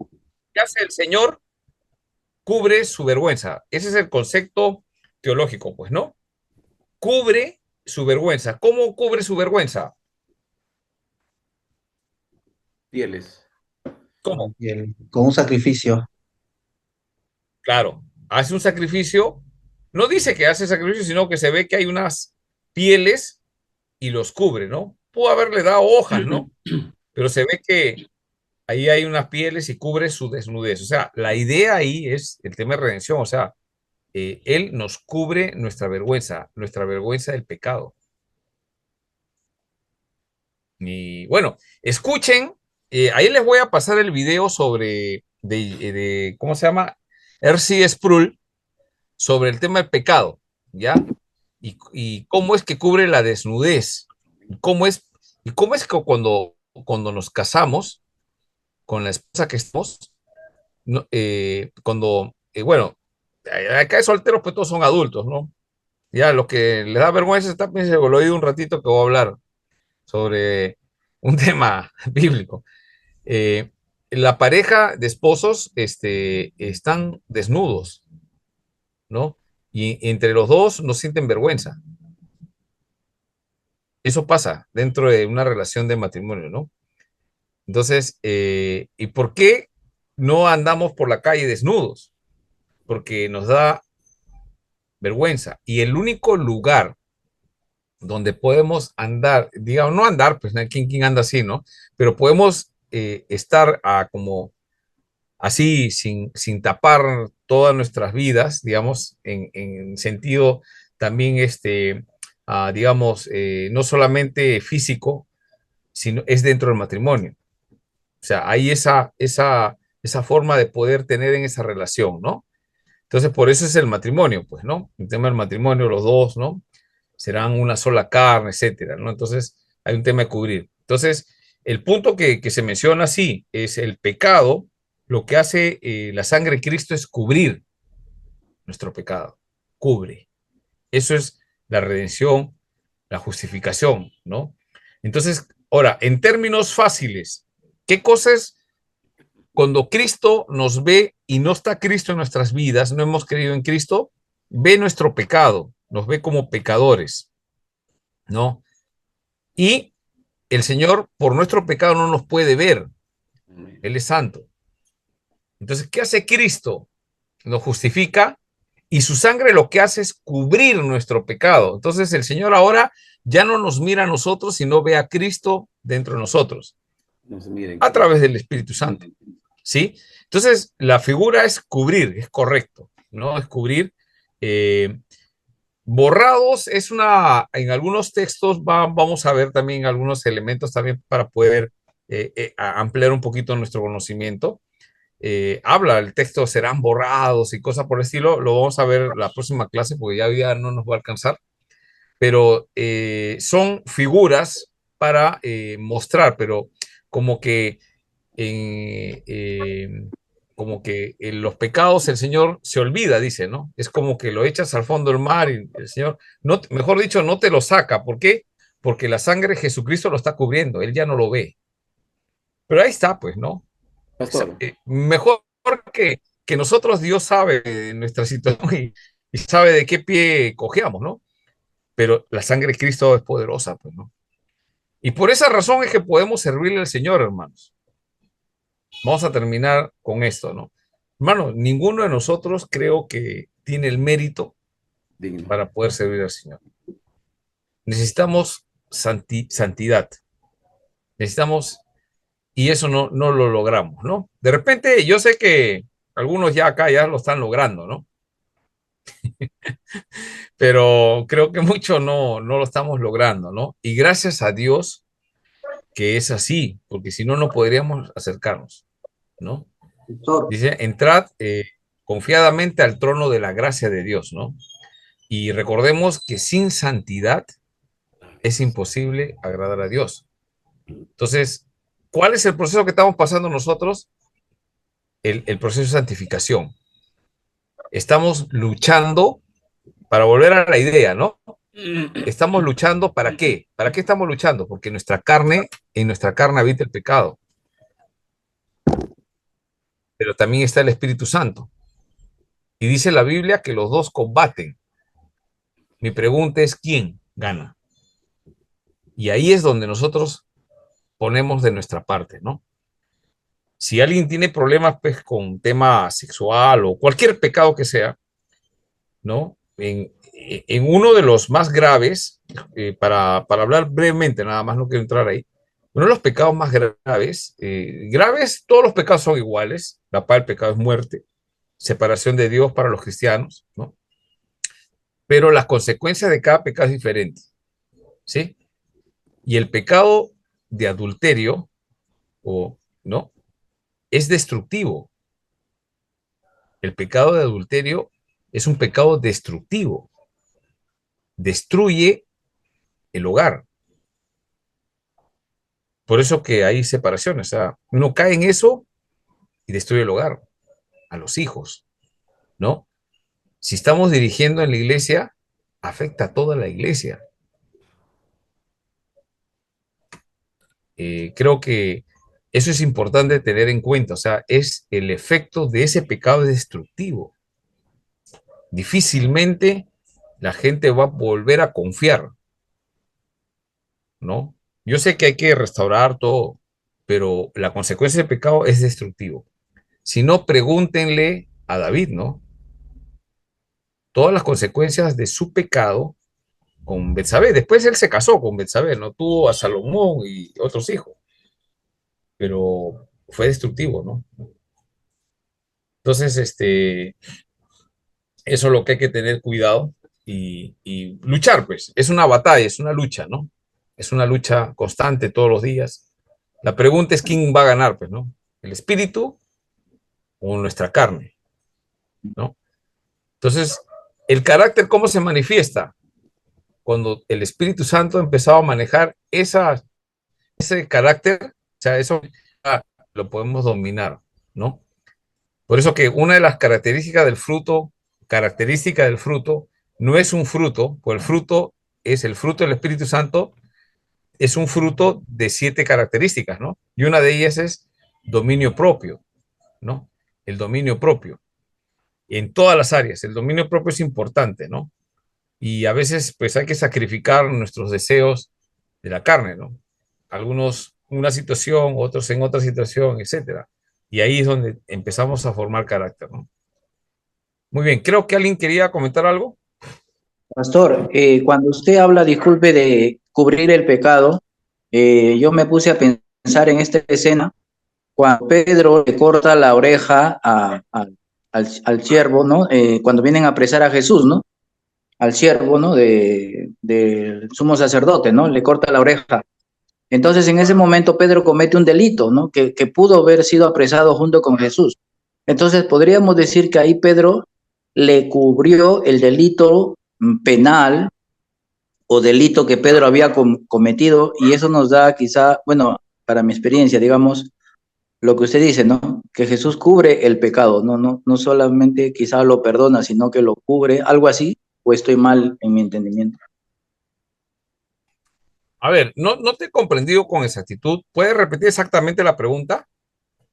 ¿Qué hace el Señor? Cubre su vergüenza. Ese es el concepto teológico, pues, ¿no? Cubre su vergüenza. ¿Cómo cubre su vergüenza? Pieles. ¿Cómo? Con un sacrificio. Claro, hace un sacrificio. No dice que hace sacrificio, sino que se ve que hay unas pieles y los cubre, ¿no? Pudo haberle dado hojas, ¿no? Pero se ve que ahí hay unas pieles y cubre su desnudez. O sea, la idea ahí es el tema de redención. O sea, Él nos cubre nuestra vergüenza del pecado. Y bueno, escuchen, ahí les voy a pasar el video ¿cómo se llama? R.C. Sproul, sobre el tema del pecado, ¿ya? Y cómo es que cubre la desnudez. Y cómo es que cuando nos casamos con la esposa que estamos, no, bueno, acá de solteros pues todos son adultos, ¿no? Ya, lo que les da vergüenza está, pues, lo he oído un ratito que voy a hablar sobre un tema bíblico. Eh, la pareja de esposos están desnudos, ¿no? Y entre los dos no sienten vergüenza. Eso pasa dentro de una relación de matrimonio, ¿no? Entonces, ¿y por qué no andamos por la calle desnudos? Porque nos da vergüenza. Y el único lugar donde podemos andar, digamos, no andar, pues, ¿quién anda así, no? Pero podemos estar como así, sin tapar todas nuestras vidas, digamos, en sentido también, digamos, no solamente físico, sino es dentro del matrimonio. O sea, hay esa forma de poder tener en esa relación, ¿no? Entonces, por eso es el matrimonio, pues, ¿no? El tema del matrimonio, los dos, ¿no? Serán una sola carne, etcétera, ¿no? Entonces, hay un tema de cubrir. Entonces, el punto que se menciona así es el pecado. Lo que hace la sangre de Cristo es cubrir nuestro pecado. Cubre. Eso es la redención, la justificación, ¿no? Entonces, ahora, en términos fáciles, ¿qué cosas cuando Cristo nos ve y no está Cristo en nuestras vidas, no hemos creído en Cristo, ve nuestro pecado, nos ve como pecadores, ¿no? Y el Señor por nuestro pecado no nos puede ver, Él es santo. Entonces, ¿qué hace Cristo? Nos justifica y su sangre lo que hace es cubrir nuestro pecado. Entonces, el Señor ahora ya no nos mira a nosotros, sino ve a Cristo dentro de nosotros, a través del Espíritu Santo, ¿sí? Entonces, la figura es cubrir, es correcto, ¿no? Es cubrir. Borrados es en algunos textos vamos a ver también algunos elementos también para poder ampliar un poquito nuestro conocimiento. habla el texto, serán borrados y cosas por el estilo. Lo vamos a ver la próxima clase porque ya hoy día no nos va a alcanzar. Pero son figuras para mostrar, pero como que como que en los pecados el Señor se olvida, dice, ¿no? Es como que lo echas al fondo del mar y el Señor, no, mejor dicho, no te lo saca. ¿Por qué? Porque la sangre de Jesucristo lo está cubriendo, Él ya no lo ve. Pero ahí está, pues, ¿no? Pastor. Mejor que nosotros, Dios sabe de nuestra situación y sabe de qué pie cojeamos, ¿no? Pero la sangre de Cristo es poderosa, pues, ¿no? Y por esa razón es que podemos servirle al Señor, hermanos. Vamos a terminar con esto, ¿no? Hermano, ninguno de nosotros creo que tiene el mérito para poder servir al Señor. Necesitamos santidad. Necesitamos, y eso no lo logramos, ¿no? De repente, yo sé que algunos ya acá ya lo están logrando, ¿no? Pero creo que mucho no lo estamos logrando, ¿no? Y gracias a Dios que es así, porque si no, no podríamos acercarnos, ¿no? Dice, entrad confiadamente al trono de la gracia de Dios, ¿no? Y recordemos que sin santidad es imposible agradar a Dios. Entonces, ¿cuál es el proceso que estamos pasando nosotros? El proceso de santificación. Estamos luchando, para volver a la idea, ¿no? Estamos luchando ¿para qué? ¿Para qué estamos luchando? Porque en nuestra carne habita el pecado. Pero también está el Espíritu Santo. Y dice la Biblia que los dos combaten. Mi pregunta es, ¿quién gana? Y ahí es donde nosotros ponemos de nuestra parte, ¿no? Si alguien tiene problemas, pues, con tema sexual o cualquier pecado que sea, ¿no? En uno de los más graves, para hablar brevemente, nada más no quiero entrar ahí, uno de los pecados más graves, todos los pecados son iguales, la paga del pecado es muerte, separación de Dios para los cristianos, ¿no? Pero las consecuencias de cada pecado es diferente, ¿sí? Y el pecado de adulterio, ¿no? Es destructivo. El pecado de adulterio es un pecado destructivo. Destruye el hogar. Por eso que hay separaciones. O sea, uno cae en eso y destruye el hogar, a los hijos, ¿no? Si estamos dirigiendo en la iglesia, afecta a toda la iglesia. Creo que eso es importante tener en cuenta. O sea, es el efecto de ese pecado destructivo. Difícilmente la gente va a volver a confiar, ¿no? Yo sé que hay que restaurar todo, pero la consecuencia del pecado es destructivo. Si no, pregúntenle a David, ¿no? Todas las consecuencias de su pecado con Betsabé. Después él se casó con Betsabé, ¿no? Tuvo a Salomón y otros hijos, pero fue destructivo, ¿no? Entonces, eso es lo que hay que tener cuidado y luchar, pues. Es una batalla, es una lucha, ¿no? Es una lucha constante todos los días. La pregunta es quién va a ganar, pues, ¿no? ¿El espíritu o nuestra carne? ¿No? Entonces, el carácter, ¿cómo se manifiesta? Cuando el Espíritu Santo empezaba a manejar ese carácter, o sea, eso lo podemos dominar, ¿no? Por eso que una de las características del fruto, no es un fruto, pues el fruto es el fruto del Espíritu Santo, es un fruto de 7 características, ¿no? Y una de ellas es dominio propio, ¿no? El dominio propio. En todas las áreas, el dominio propio es importante, ¿no? Y a veces, pues, hay que sacrificar nuestros deseos de la carne, ¿no? Algunos en una situación, otros en otra situación, etcétera. Y ahí es donde empezamos a formar carácter, ¿no? Muy bien, creo que alguien quería comentar algo. Pastor, cuando usted habla, disculpe, de cubrir el pecado, yo me puse a pensar en esta escena cuando Pedro le corta la oreja al siervo, ¿no? Cuando vienen a apresar a Jesús, ¿no? Al siervo, ¿no? Del sumo sacerdote, ¿no? Le corta la oreja. Entonces, en ese momento, Pedro comete un delito, ¿no? Que pudo haber sido apresado junto con Jesús. Entonces podríamos decir que ahí Pedro le cubrió el delito penal o delito que Pedro había cometido, y eso nos da quizá, bueno, para mi experiencia, digamos, lo que usted dice, ¿no? Que Jesús cubre el pecado, no solamente quizá lo perdona, sino que lo cubre, algo así, o estoy mal en mi entendimiento. A ver, no te he comprendido con exactitud. ¿Puedes repetir exactamente la pregunta?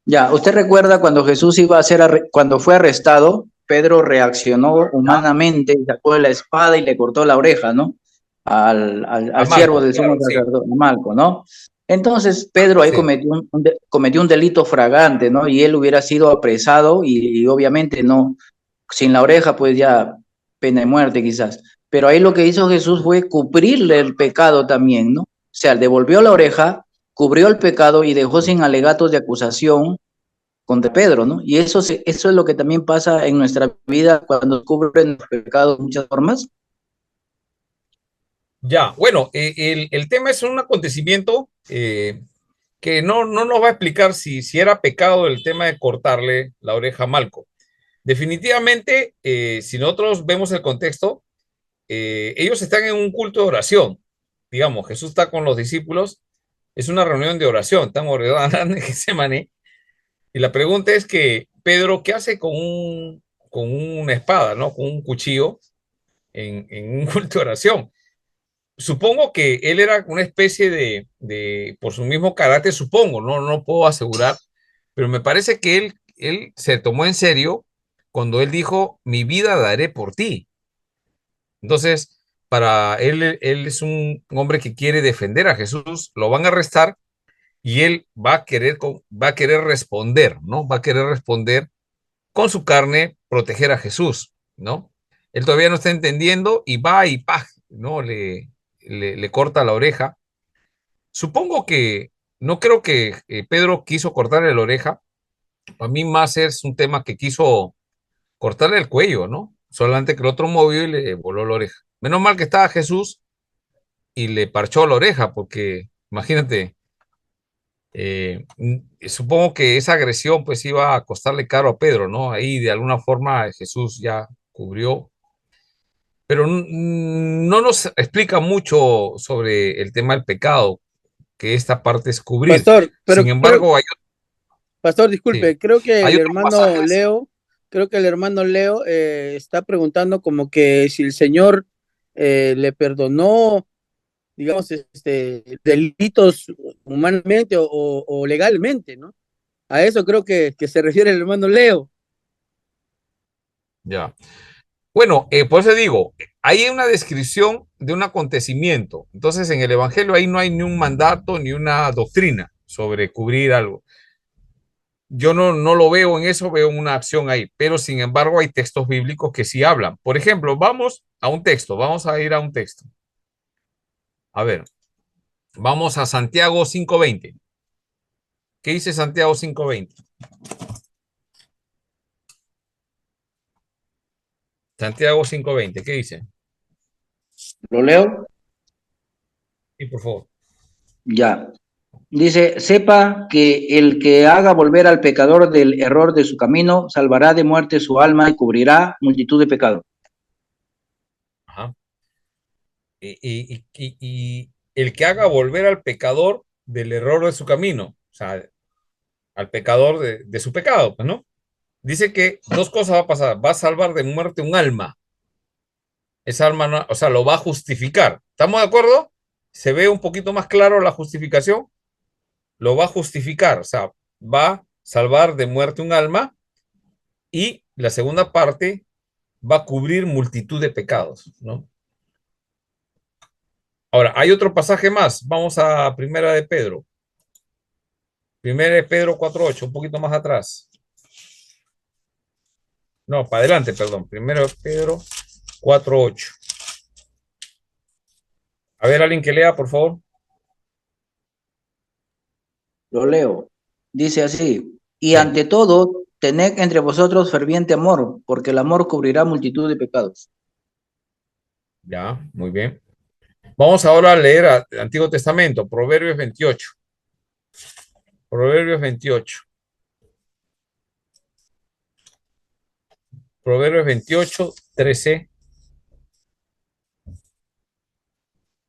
Ya, ¿usted recuerda cuando Jesús iba a ser, cuando fue arrestado, Pedro reaccionó humanamente, sacó la espada y le cortó la oreja, ¿no? Al siervo del sumo sacerdote, Malco, ¿no? Entonces Pedro ahí Sí. cometió un delito fragante, ¿no? Y él hubiera sido apresado y obviamente no, sin la oreja pues ya pena de muerte quizás. Pero ahí lo que hizo Jesús fue cubrirle el pecado también, ¿no? O sea, devolvió la oreja, cubrió el pecado y dejó sin alegatos de acusación contra Pedro, ¿no? Y eso es lo que también pasa en nuestra vida cuando cubren los pecados de muchas formas. Ya, bueno, el tema es un acontecimiento que no nos va a explicar si era pecado el tema de cortarle la oreja a Malco. Definitivamente, si nosotros vemos el contexto, ellos están en un culto de oración. Digamos, Jesús está con los discípulos, es una reunión de oración, están orando en Getsemaní, y la pregunta es que Pedro, ¿qué hace con una espada, ¿no? Con un cuchillo en un culto de oración? Supongo que él era una especie por su mismo carácter, supongo, no puedo asegurar, pero me parece que él se tomó en serio cuando él dijo, mi vida daré por ti. Entonces, para él es un hombre que quiere defender a Jesús, lo van a arrestar y él va a querer responder, ¿no? Va a querer responder con su carne, proteger a Jesús, ¿no? Él todavía no está entendiendo y va y ¡pah! ¿No? Le corta la oreja. Supongo que, no creo que Pedro quiso cortarle la oreja, a mí más es un tema que quiso cortarle el cuello, ¿no? Solamente que el otro movió y le voló la oreja. Menos mal que estaba Jesús y le parchó la oreja, porque imagínate, supongo que esa agresión pues iba a costarle caro a Pedro, ¿no? Ahí de alguna forma Jesús ya cubrió, pero no nos explica mucho sobre el tema del pecado, que esta parte es cubrir. Pastor, pero Sin embargo, Pastor, disculpe, sí, creo que hay el otros hermano pasajes. Leo, está preguntando como que si el Señor le perdonó, digamos, delitos humanamente o legalmente, ¿no? A eso creo que se refiere el hermano Leo. Ya. Bueno, por eso digo, hay una descripción de un acontecimiento. Entonces, en el Evangelio ahí no hay ni un mandato ni una doctrina sobre cubrir algo. Yo no lo veo en eso, veo una acción ahí, pero sin embargo hay textos bíblicos que sí hablan. Por ejemplo, vamos a un texto, vamos a ir a un texto. A ver, vamos a Santiago 5:20. ¿Qué dice Santiago 5:20? Santiago 5:20, ¿qué dice? ¿Lo leo? Sí, por favor. Ya. Dice, sepa que el que haga volver al pecador del error de su camino, salvará de muerte su alma y cubrirá multitud de pecados. Ajá. Y el que haga volver al pecador del error de su camino, o sea, al pecador de su pecado, pues, ¿no? Dice que dos cosas va a pasar. Va a salvar de muerte un alma. Esa alma, no, o sea, lo va a justificar. ¿Estamos de acuerdo? Se ve un poquito más claro la justificación. Lo va a justificar, o sea, va a salvar de muerte un alma y la segunda parte va a cubrir multitud de pecados, ¿no? Ahora, hay otro pasaje más. Vamos a Primera de Pedro. Primera de Pedro 4:8, un poquito más atrás. No, para adelante, perdón. Primero de Pedro 4:8. A ver, alguien que lea, por favor. Lo leo. Dice así, y Sí. ante todo, tened entre vosotros ferviente amor, porque el amor cubrirá multitud de pecados. Ya, muy bien. Vamos ahora a leer el Antiguo Testamento, Proverbios 28. Proverbios 28. Proverbios 28, 13.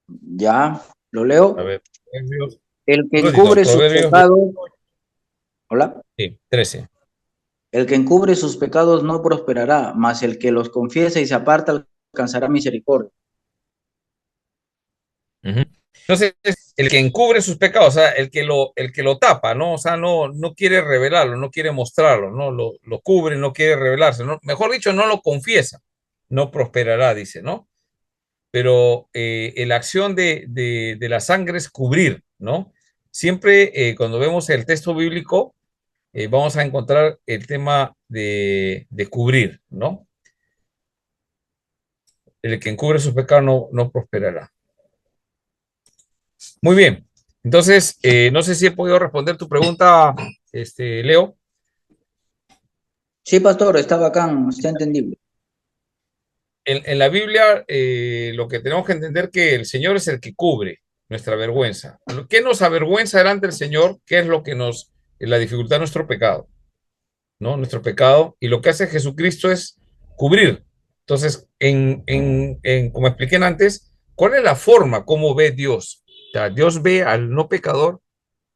Ya, lo leo. A ver, Proverbios, El que un ratito, encubre sus Proverbios pecados, hola. sí, 13. El que encubre sus pecados no prosperará, mas el que los confiesa y se aparta alcanzará misericordia. Ujú. Entonces, el que encubre sus pecados, o sea, el que lo tapa, ¿no? O sea, no quiere revelarlo, no quiere mostrarlo, ¿no? Lo cubre, no quiere revelarse, ¿no? Mejor dicho, no lo confiesa, no prosperará, dice, ¿no? Pero la acción de la sangre es cubrir, ¿no? Siempre cuando vemos el texto bíblico, vamos a encontrar el tema de cubrir, ¿no? El que encubre sus pecados no prosperará. Muy bien. Entonces, no sé si he podido responder tu pregunta, Leo. Sí, pastor, está bacán, está entendible. En la Biblia, lo que tenemos que entender que el Señor es el que cubre nuestra vergüenza. ¿Qué nos avergüenza delante del Señor? ¿Qué es lo que la dificultad de nuestro pecado? ¿No? Nuestro pecado. Y lo que hace Jesucristo es cubrir. Entonces, como expliqué antes, ¿cuál es la forma como ve Dios? O sea, Dios ve al no pecador,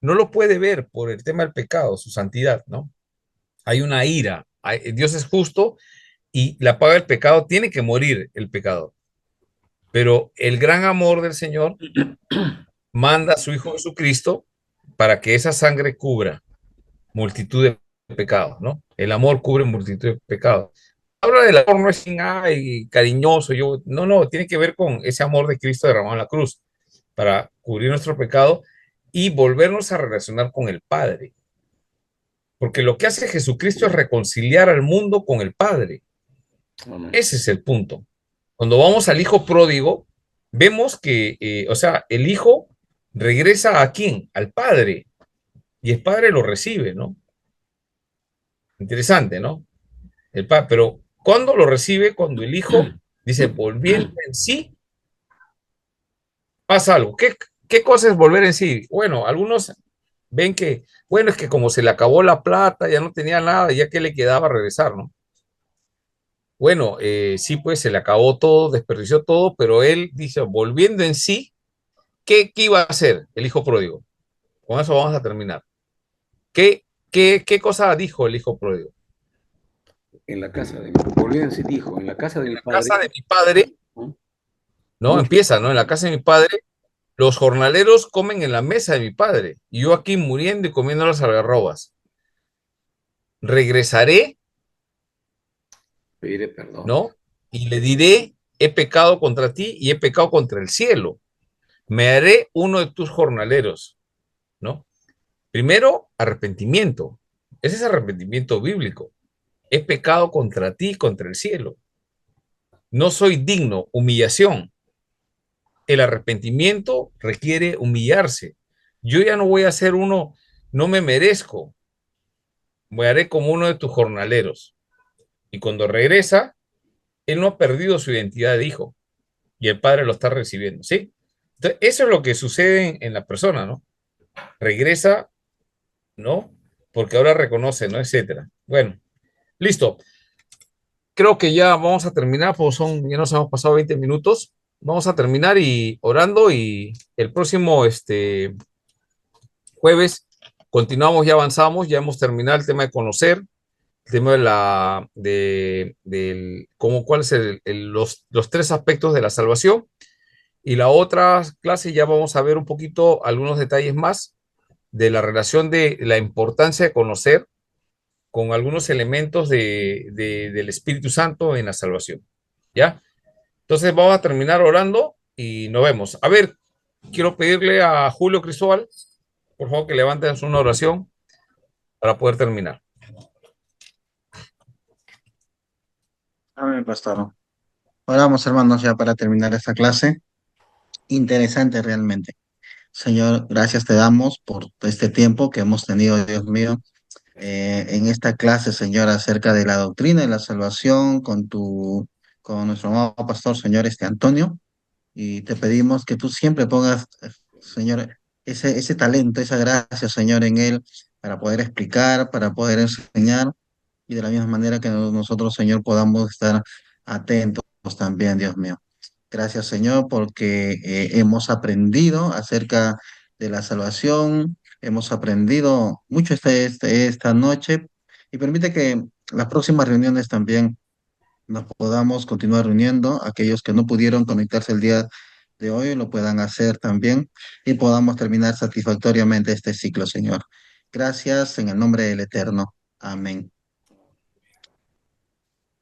no lo puede ver por el tema del pecado, su santidad, ¿no? Hay una ira. Dios es justo y la paga del pecado tiene que morir el pecador. Pero el gran amor del Señor manda a su Hijo Jesucristo para que esa sangre cubra multitud de pecados, ¿no? El amor cubre multitud de pecados. Habla del amor no es sin ay, cariñoso, no, tiene que ver con ese amor de Cristo derramado en la cruz para cubrir nuestro pecado y volvernos a relacionar con el Padre. Porque lo que hace Jesucristo es reconciliar al mundo con el Padre. Ese es el punto. Cuando vamos al hijo pródigo, vemos que, o sea, el hijo regresa ¿a quién? Al padre. Y el padre lo recibe, ¿no? Interesante, ¿no? Pero ¿cuándo lo recibe? Cuando el hijo dice, volviendo en sí, pasa algo. ¿Qué cosa es volver en sí? Bueno, algunos ven que, bueno, es que como se le acabó la plata, ya no tenía nada, ya que le quedaba regresar, ¿no? Bueno, sí, pues se le acabó todo, desperdició todo, pero él dice, volviendo en sí, ¿qué iba a hacer el hijo pródigo? Con eso vamos a terminar. ¿Qué cosa dijo el hijo pródigo? En la casa de mi dijo, en la casa de mi padre. Casa de mi padre, ¿no? Empieza, ¿no? En la casa de mi padre, los jornaleros comen en la mesa de mi padre, y yo aquí muriendo y comiendo las algarrobas. Regresaré, Pediré perdón. ¿no? Y le diré, he pecado contra ti y he pecado contra el cielo. Me haré uno de tus jornaleros, ¿no? Primero, arrepentimiento. Ese es arrepentimiento bíblico. He pecado contra ti, contra el cielo. No soy digno, humillación. El arrepentimiento requiere humillarse. Yo ya no voy a ser uno, no me merezco. Me haré como uno de tus jornaleros. Y cuando regresa, él no ha perdido su identidad de hijo y el padre lo está recibiendo, ¿sí? Entonces, eso es lo que sucede en la persona, ¿no? Regresa, ¿no? Porque ahora reconoce, ¿no? Etcétera. Bueno, listo. Creo que ya vamos a terminar, pues ya nos hemos pasado 20 minutos. Vamos a terminar y orando y el próximo jueves continuamos, ya avanzamos, ya hemos terminado el tema de conocer, el tema del cuál es los tres aspectos de la salvación. Y la otra clase ya vamos a ver un poquito algunos detalles más de la relación de la importancia de conocer con algunos elementos del Espíritu Santo en la salvación. ¿Ya? Entonces vamos a terminar orando y nos vemos. A ver, quiero pedirle a Julio Cristóbal, por favor, que levanten una oración para poder terminar. Amén, pastor. Oramos, hermanos, ya para terminar esta clase. Interesante realmente. Señor, gracias te damos por este tiempo que hemos tenido, Dios mío, en esta clase, Señor, acerca de la doctrina de la salvación con nuestro amado pastor, Señor, Antonio. Y te pedimos que tú siempre pongas, Señor, ese talento, esa gracia, Señor, en él para poder explicar, para poder enseñar y de la misma manera que nosotros, Señor, podamos estar atentos también, Dios mío. Gracias, Señor, porque hemos aprendido acerca de la salvación, hemos aprendido mucho esta noche y permite que las próximas reuniones también nos podamos continuar reuniendo. Aquellos que no pudieron conectarse el día de hoy lo puedan hacer también y podamos terminar satisfactoriamente este ciclo, Señor. Gracias en el nombre del Eterno. Amén.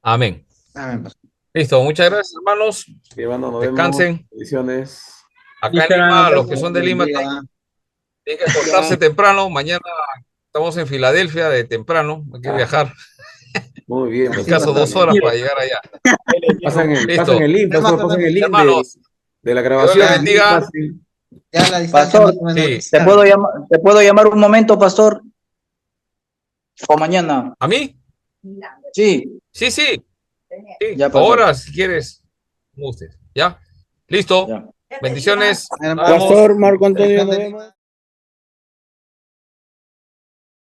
Amén. Amén, pastor. Listo, muchas gracias, hermanos. Sí, hermano, nos Descansen. vemos. Bendiciones. Acá en Lima, los que son de Lima tienen que acostarse temprano. Mañana estamos en Filadelfia de temprano. Hay que viajar. Muy bien. En caso 2 horas para llegar allá. Pasan Listo. el link, pastor, pasan el link Hermanos, de la Dios grabación. les bendiga. Ya la distancia Pastor, más o menos. Sí. ¿te puedo llamar un momento, pastor? ¿O mañana? ¿A mí? Sí. Sí, sí. Sí, Ya, pastor. ahora, si quieres. Como usted. ¿Ya? Listo. Ya. Bendiciones. Hermano, Nos vemos. Pastor Marco Antonio, Región nos de vemos. Lima.